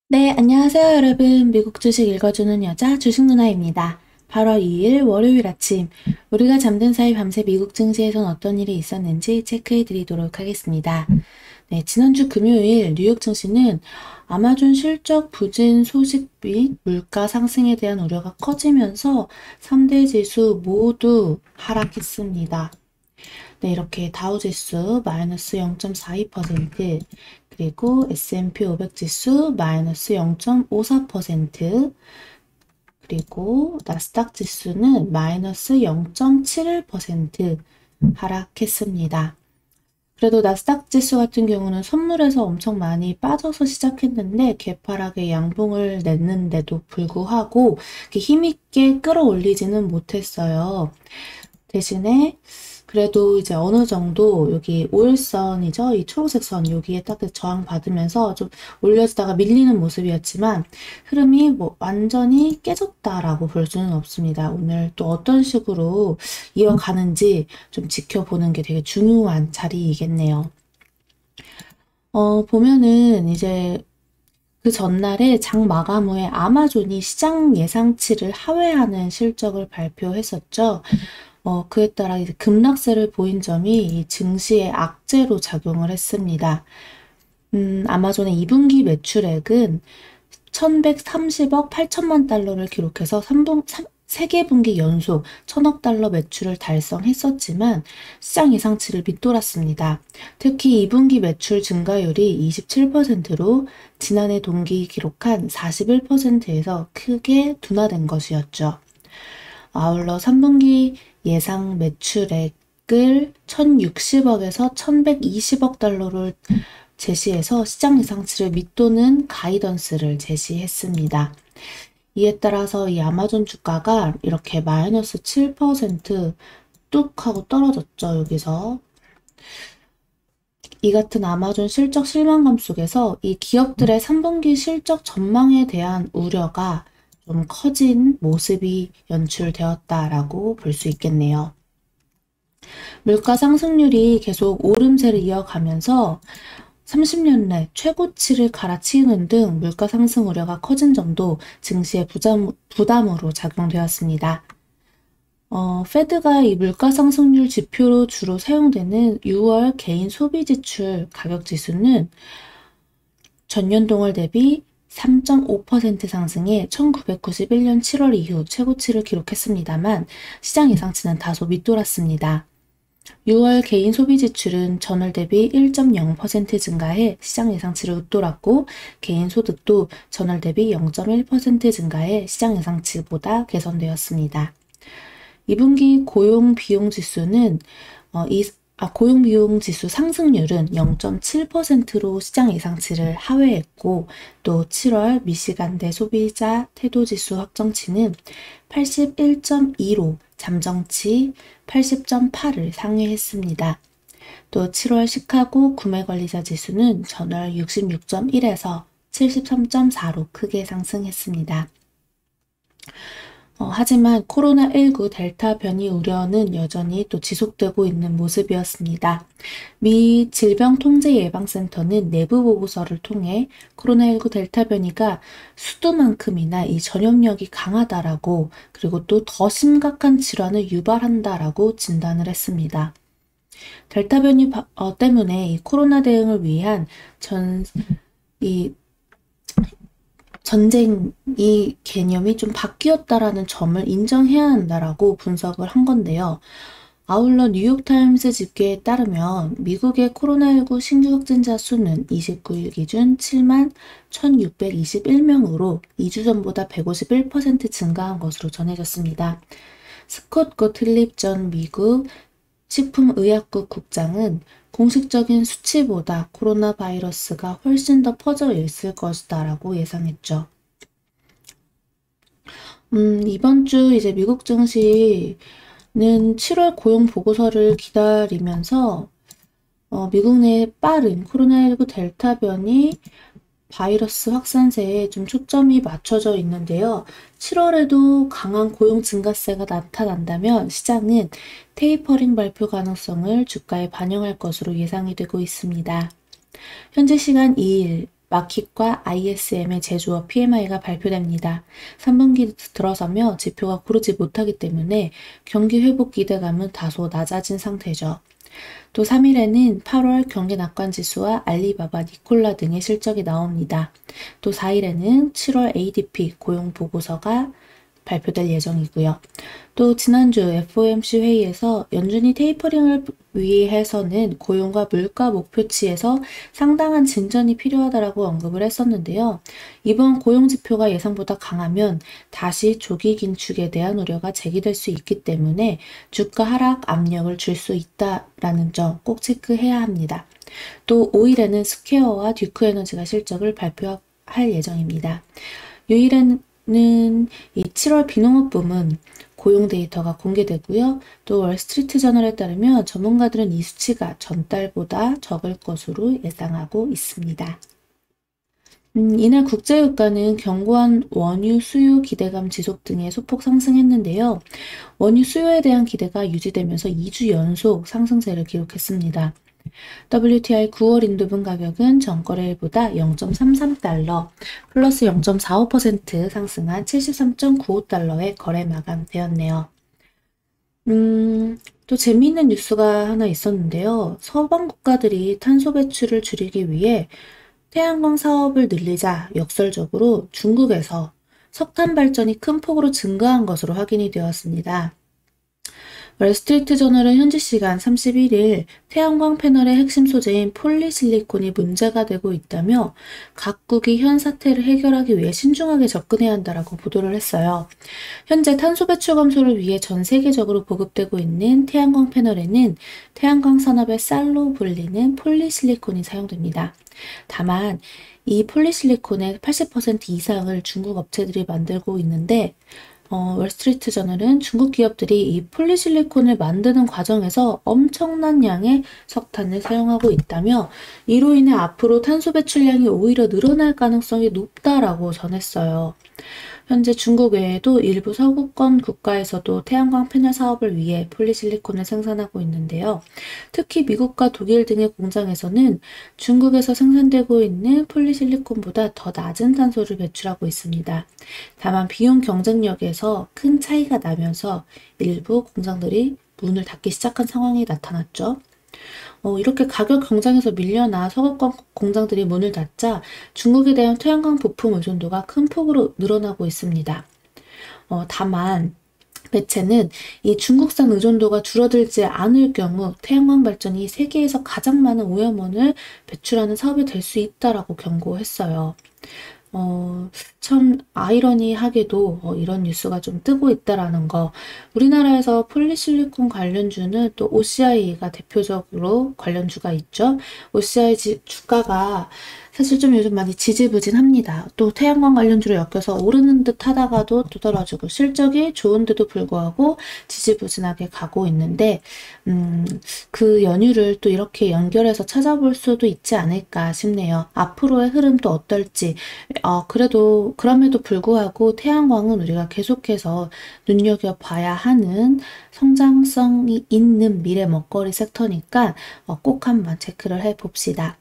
네, 안녕하세요, 여러분. 미국 주식 읽어주는 여자 주식 누나입니다. 8월 2일 월요일 아침, 우리가 잠든 사이 밤새 미국 증시에선 어떤 일이 있었는지 체크해 드리도록 하겠습니다. 네, 지난주 금요일 뉴욕 증시는 아마존 실적 부진 소식 및 물가 상승에 대한 우려가 커지면서 3대 지수 모두 하락했습니다. 네, 이렇게 다우지수 마이너스 0.42%, 그리고 S&P 500 지수 마이너스 0.54%, 그리고 나스닥 지수는 마이너스 0.71% 하락했습니다. 그래도 나스닥 지수 같은 경우는 선물에서 엄청 많이 빠져서 시작했는데 개파락의 양봉을 냈는데도 불구하고 힘있게 끌어올리지는 못했어요. 대신에 그래도 이제 어느 정도 여기 5일선이죠. 이 초록색 선 여기에 딱 저항받으면서 좀 올려지다가 밀리는 모습이었지만 흐름이 뭐 완전히 깨졌다라고 볼 수는 없습니다. 오늘 또 어떤 식으로 이어가는지 좀 지켜보는 게 되게 중요한 자리이겠네요. 보면은 이제 그 전날에 장 마감 후에 아마존이 시장 예상치를 하회하는 실적을 발표했었죠. 그에 따라 이제 급락세를 보인 점이 이 증시의 악재로 작용을 했습니다. 아마존의 2분기 매출액은 1130억 8천만 달러를 기록해서 3개 분기 연속 1000억 달러 매출을 달성했었지만 시장 예상치를 밑돌았습니다. 특히 2분기 매출 증가율이 27%로 지난해 동기 기록한 41%에서 크게 둔화된 것이었죠. 아울러 3분기 예상 매출액을 1060억에서 1120억 달러를 제시해서 시장 예상치를 밑도는 가이던스를 제시했습니다. 이에 따라서 이 아마존 주가가 이렇게 마이너스 7%뚝 하고 떨어졌죠, 여기서. 이 같은 아마존 실적 실망감 속에서 이 기업들의 3분기 실적 전망에 대한 우려가 좀 커진 모습이 연출되었다라고 볼 수 있겠네요. 물가 상승률이 계속 오름세를 이어가면서 30년 내 최고치를 갈아치우는 등 물가 상승 우려가 커진 점도 증시의 부담으로 작용되었습니다. 페드가 이 물가 상승률 지표로 주로 사용되는 6월 개인 소비 지출 가격 지수는 전년 동월 대비 3.5% 상승해 1991년 7월 이후 최고치를 기록했습니다만 시장 예상치는 다소 밑돌았습니다. 6월 개인 소비 지출은 전월 대비 1.0% 증가해 시장 예상치를 웃돌았고 개인 소득도 전월 대비 0.1% 증가해 시장 예상치보다 개선되었습니다. 2분기 고용 비용 지수는 고용 비용 지수 상승률은 0.7%로 시장 예상치를 하회했고 또 7월 미시간대 소비자 태도 지수 확정치는 81.2로 잠정치 80.8을 상회했습니다. 또 7월 시카고 구매관리자 지수는 전월 66.1에서 73.4로 크게 상승했습니다. 하지만 코로나19 델타 변이 우려는 여전히 또 지속되고 있는 모습이었습니다. 미 질병통제예방센터는 내부 보고서를 통해 코로나19 델타 변이가 수두만큼이나 이 전염력이 강하다라고 그리고 또 더 심각한 질환을 유발한다라고 진단을 했습니다. 델타 변이 때문에 이 코로나 대응을 위한 이 전쟁 이 개념이 좀 바뀌었다라는 점을 인정해야 한다라고 분석을 한 건데요. 아울러 뉴욕타임스 집계에 따르면 미국의 코로나19 신규 확진자 수는 29일 기준 7만 1621명으로 2주 전보다 151% 증가한 것으로 전해졌습니다. 스콧 고틀립 전 미국 식품의약국 국장은 공식적인 수치보다 코로나 바이러스가 훨씬 더 퍼져 있을 것이다 라고 예상했죠. 이번 주 이제 미국 증시는 7월 고용 보고서를 기다리면서 미국 내 빠른 코로나19 델타 변이 바이러스 확산세에 좀 초점이 맞춰져 있는데요. 7월에도 강한 고용 증가세가 나타난다면 시장은 테이퍼링 발표 가능성을 주가에 반영할 것으로 예상이 되고 있습니다. 현재 시간 2일 마킷과 ISM의 제조업 PMI가 발표됩니다. 3분기 들어서며 지표가 고르지 못하기 때문에 경기 회복 기대감은 다소 낮아진 상태죠. 또 3일에는 8월 경기 낙관 지수와 알리바바, 니콜라 등의 실적이 나옵니다. 또 4일에는 7월 ADP 고용 보고서가 발표될 예정이고요. 또 지난주 FOMC 회의에서 연준이 테이퍼링을 위해서는 고용과 물가 목표치에서 상당한 진전이 필요하다고 언급을 했었는데요. 이번 고용 지표가 예상보다 강하면 다시 조기 긴축에 대한 우려가 제기될 수 있기 때문에 주가 하락 압력을 줄 수 있다라는 점 꼭 체크해야 합니다. 또 5일에는 스퀘어와 듀크 에너지가 실적을 발표할 예정입니다. 6일에는 이 7월 비농업 부문 고용 데이터가 공개되고요. 또 월스트리트 저널에 따르면 전문가들은 이 수치가 전달보다 적을 것으로 예상하고 있습니다. 이날 국제유가는 견고한 원유 수요 기대감 지속 등에 소폭 상승했는데요. 원유 수요에 대한 기대가 유지되면서 2주 연속 상승세를 기록했습니다. WTI 9월 인도분 가격은 전거래일보다 0.33달러, 플러스 0.45% 상승한 73.95달러에 거래 마감되었네요. 또 재미있는 뉴스가 하나 있었는데요. 서방 국가들이 탄소 배출을 줄이기 위해 태양광 사업을 늘리자 역설적으로 중국에서 석탄 발전이 큰 폭으로 증가한 것으로 확인이 되었습니다. 월스트리트 저널은 현지 시간 31일 태양광 패널의 핵심 소재인 폴리실리콘이 문제가 되고 있다며 각국이 현 사태를 해결하기 위해 신중하게 접근해야 한다라고 보도를 했어요. 현재 탄소 배출 감소를 위해 전 세계적으로 보급되고 있는 태양광 패널에는 태양광 산업의 쌀로 불리는 폴리실리콘이 사용됩니다. 다만 이 폴리실리콘의 80% 이상을 중국 업체들이 만들고 있는데 월스트리트 저널은 중국 기업들이 이 폴리실리콘을 만드는 과정에서 엄청난 양의 석탄을 사용하고 있다며 이로 인해 앞으로 탄소 배출량이 오히려 늘어날 가능성이 높다라고 전했어요. 현재 중국 외에도 일부 서구권 국가에서도 태양광 패널 사업을 위해 폴리실리콘을 생산하고 있는데요. 특히 미국과 독일 등의 공장에서는 중국에서 생산되고 있는 폴리실리콘보다 더 낮은 탄소를 배출하고 있습니다. 다만 비용 경쟁력에서 큰 차이가 나면서 일부 공장들이 문을 닫기 시작한 상황이 나타났죠. 이렇게 가격 경쟁에서 밀려나 서구권 공장들이 문을 닫자 중국에 대한 태양광 부품 의존도가 큰 폭으로 늘어나고 있습니다. 다만 매체는 이 중국산 의존도가 줄어들지 않을 경우 태양광 발전이 세계에서 가장 많은 오염원을 배출하는 사업이 될 수 있다라고 경고했어요. 참 아이러니하게도 이런 뉴스가 좀 뜨고 있다라는 거. 우리나라에서 폴리실리콘 관련주는 또 OCI가 대표적으로 관련주가 있죠. OCI 주가가 사실 좀 요즘 많이 지지부진합니다. 또 태양광 관련주로 엮여서 오르는 듯 하다가도 또 떨어지고 실적이 좋은데도 불구하고 지지부진하게 가고 있는데 그 연유를 또 이렇게 연결해서 찾아볼 수도 있지 않을까 싶네요. 앞으로의 흐름도 어떨지 그럼에도 불구하고 태양광은 우리가 계속해서 눈여겨봐야 하는 성장성이 있는 미래 먹거리 섹터니까 꼭 한번 체크를 해봅시다.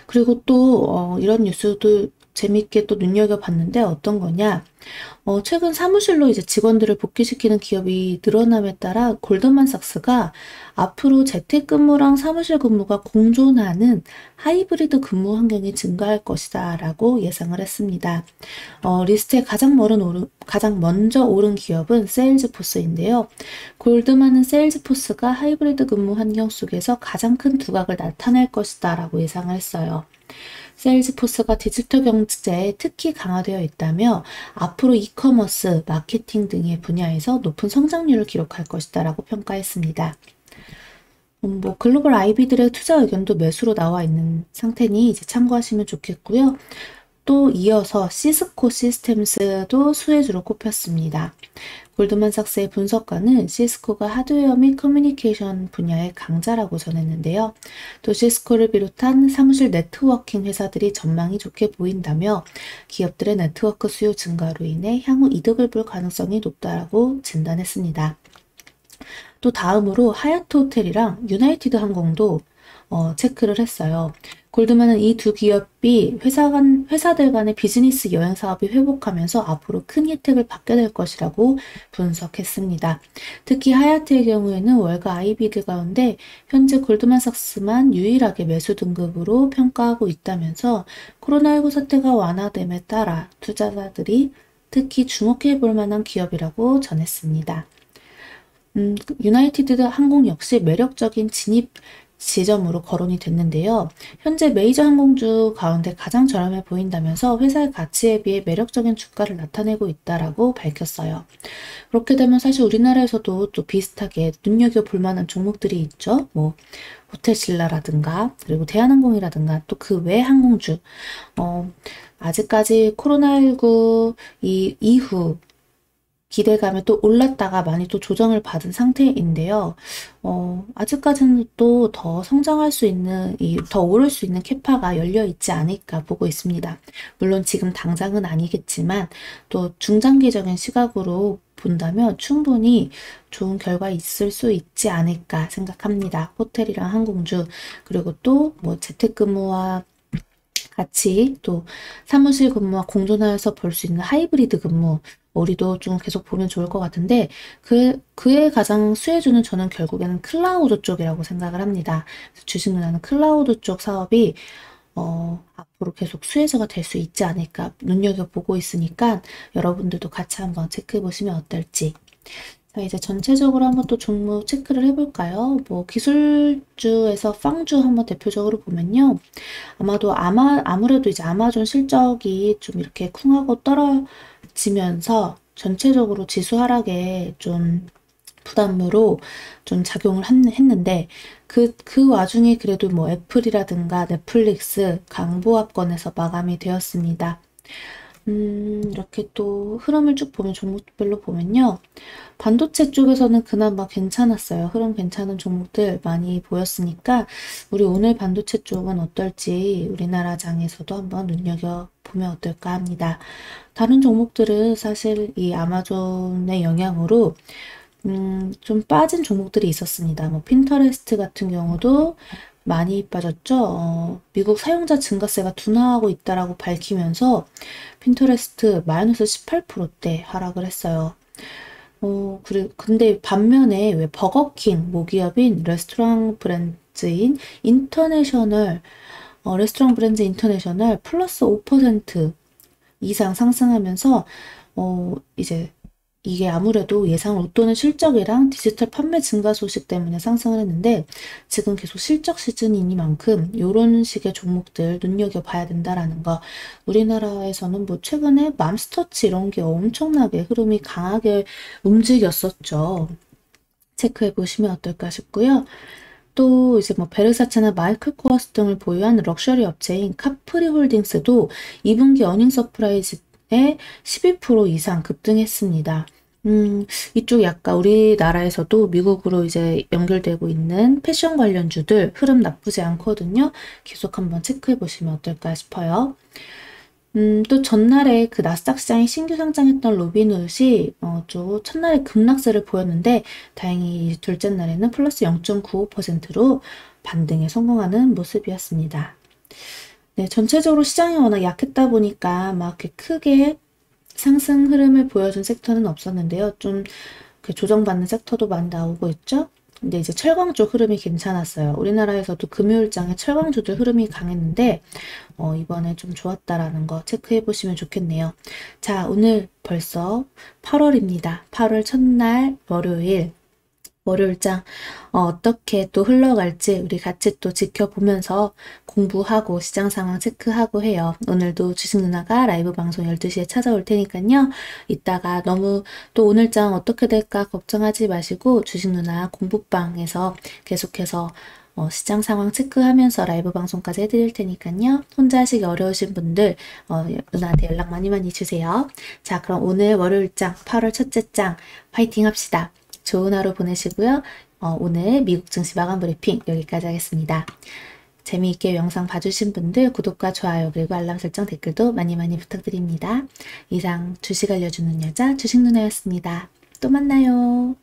그리고 또 이런 뉴스도 재밌게 또 눈여겨봤는데 어떤 거냐. 최근 사무실로 이제 직원들을 복귀시키는 기업이 늘어남에 따라 골드만삭스가 앞으로 재택근무랑 사무실 근무가 공존하는 하이브리드 근무 환경이 증가할 것이다 라고 예상을 했습니다. 리스트에 가장 먼저 오른 기업은 세일즈포스인데요. 골드만은 세일즈포스가 하이브리드 근무 환경 속에서 가장 큰 두각을 나타낼 것이다 라고 예상을 했어요. 세일즈포스가 디지털 경제에 특히 강화되어 있다며 앞으로 이커머스, 마케팅 등의 분야에서 높은 성장률을 기록할 것이다 라고 평가했습니다. 글로벌 IB들의 투자 의견도 매수로 나와 있는 상태니 이제 참고하시면 좋겠고요. 또 이어서 시스코 시스템스도 수혜주로 꼽혔습니다. 골드만삭스의 분석가는 시스코가 하드웨어 및 커뮤니케이션 분야의 강자라고 전했는데요. 또 시스코를 비롯한 사무실 네트워킹 회사들이 전망이 좋게 보인다며 기업들의 네트워크 수요 증가로 인해 향후 이득을 볼 가능성이 높다라고 진단했습니다. 또 다음으로 하얏트 호텔이랑 유나이티드 항공도 체크를 했어요. 골드만은 이 두 기업이 회사들 간의 비즈니스 여행 사업이 회복하면서 앞으로 큰 혜택을 받게 될 것이라고 분석했습니다. 특히 하얏트의 경우에는 월가 IBD 가운데 현재 골드만삭스만 유일하게 매수 등급으로 평가하고 있다면서 코로나19 사태가 완화됨에 따라 투자자들이 특히 주목해 볼 만한 기업이라고 전했습니다. 유나이티드 항공 역시 매력적인 진입 지점으로 거론이 됐는데요. 현재 메이저 항공주 가운데 가장 저렴해 보인다면서 회사의 가치에 비해 매력적인 주가를 나타내고 있다라고 밝혔어요. 그렇게 되면 사실 우리나라에서도 또 비슷하게 눈여겨볼 만한 종목들이 있죠. 뭐 호텔신라라든가 그리고 대한항공이라든가 또 그 외 항공주 아직까지 코로나19 이후 기대감이 또 올랐다가 많이 또 조정을 받은 상태인데요. 아직까지는 또 더 성장할 수 있는, 더 오를 수 있는 캐파가 열려 있지 않을까 보고 있습니다. 물론 지금 당장은 아니겠지만 또 중장기적인 시각으로 본다면 충분히 좋은 결과 있을 수 있지 않을까 생각합니다. 호텔이랑 항공주, 그리고 또 뭐 재택근무와 같이 또 사무실 근무와 공존하여서 볼 수 있는 하이브리드 근무, 우리도 좀 계속 보면 좋을 것 같은데 그에 가장 수혜주는 저는 결국에는 클라우드 쪽이라고 생각을 합니다. 주식 누나는 클라우드 쪽 사업이 앞으로 계속 수혜자가 될 수 있지 않을까 눈여겨보고 있으니까 여러분들도 같이 한번 체크해 보시면 어떨지. 자, 이제 전체적으로 한번 또 종목 체크를 해볼까요? 뭐 기술주에서 팡주 한번 대표적으로 보면요. 아무래도 이제 아마존 실적이 좀 이렇게 쿵하고 떨어지면서 전체적으로 지수 하락에 좀 부담으로 좀 작용을 했는데 그 와중에 그래도 뭐 애플이라든가 넷플릭스 강보합권에서 마감이 되었습니다. 이렇게 또 흐름을 쭉 보면 종목별로 보면요. 반도체 쪽에서는 그나마 괜찮았어요. 흐름 괜찮은 종목들 많이 보였으니까 우리 오늘 반도체 쪽은 어떨지 우리나라 장에서도 한번 눈여겨보면 어떨까 합니다. 다른 종목들은 사실 이 아마존의 영향으로 좀 빠진 종목들이 있었습니다. 뭐 핀터레스트 같은 경우도 많이 빠졌죠. 미국 사용자 증가세가 둔화하고 있다라고 밝히면서 핀터레스트 마이너스 18%대 하락을 했어요. 근데 반면에 왜 버거킹 모기업인 레스토랑 브랜드 인터내셔널 플러스 5% 이상 상승하면서 이제 이게 아무래도 예상을 웃도는 실적이랑 디지털 판매 증가 소식 때문에 상승을 했는데 지금 계속 실적 시즌이니만큼 이런 식의 종목들 눈여겨봐야 된다라는 거. 우리나라에서는 뭐 최근에 맘스터치 이런 게 엄청나게 흐름이 강하게 움직였었죠. 체크해 보시면 어떨까 싶고요. 또 이제 뭐 베르사체나 마이클 코어스 등을 보유한 럭셔리 업체인 카프리 홀딩스도 2분기 어닝 서프라이즈에 12% 이상 급등했습니다. 이쪽 약간 우리나라에서도 미국으로 이제 연결되고 있는 패션 관련주들 흐름 나쁘지 않거든요. 계속 한번 체크해 보시면 어떨까 싶어요. 또 전날에 그 나스닥 시장에 신규 상장했던 로빈훗이 좀 첫날에 급락세를 보였는데 다행히 둘째 날에는 플러스 0.95%로 반등에 성공하는 모습이었습니다. 네, 전체적으로 시장이 워낙 약했다 보니까 막 이렇게 크게 상승 흐름을 보여준 섹터는 없었는데요. 좀 조정받는 섹터도 많이 나오고 있죠. 근데 이제 철강 쪽 흐름이 괜찮았어요. 우리나라에서도 금요일장에 철강주들 흐름이 강했는데 이번에 좀 좋았다라는 거 체크해 보시면 좋겠네요. 자, 오늘 벌써 8월입니다. 8월 첫날 월요일장 어떻게 또 흘러갈지 우리 같이 또 지켜보면서 공부하고 시장 상황 체크하고 해요. 오늘도 주식 누나가 라이브 방송 12시에 찾아올 테니까요. 이따가 너무 또 오늘장 어떻게 될까 걱정하지 마시고 주식 누나 공부방에서 계속해서 시장 상황 체크하면서 라이브 방송까지 해드릴 테니까요. 혼자 하시기 어려우신 분들 누나한테 연락 많이 주세요. 자, 그럼 오늘 월요일장 8월 첫째 장 파이팅 합시다. 좋은 하루 보내시고요. 오늘 미국 증시 마감 브리핑 여기까지 하겠습니다. 재미있게 영상 봐주신 분들 구독과 좋아요 그리고 알람 설정 댓글도 많이 부탁드립니다. 이상 주식 알려주는 여자 주식 누나였습니다. 또 만나요.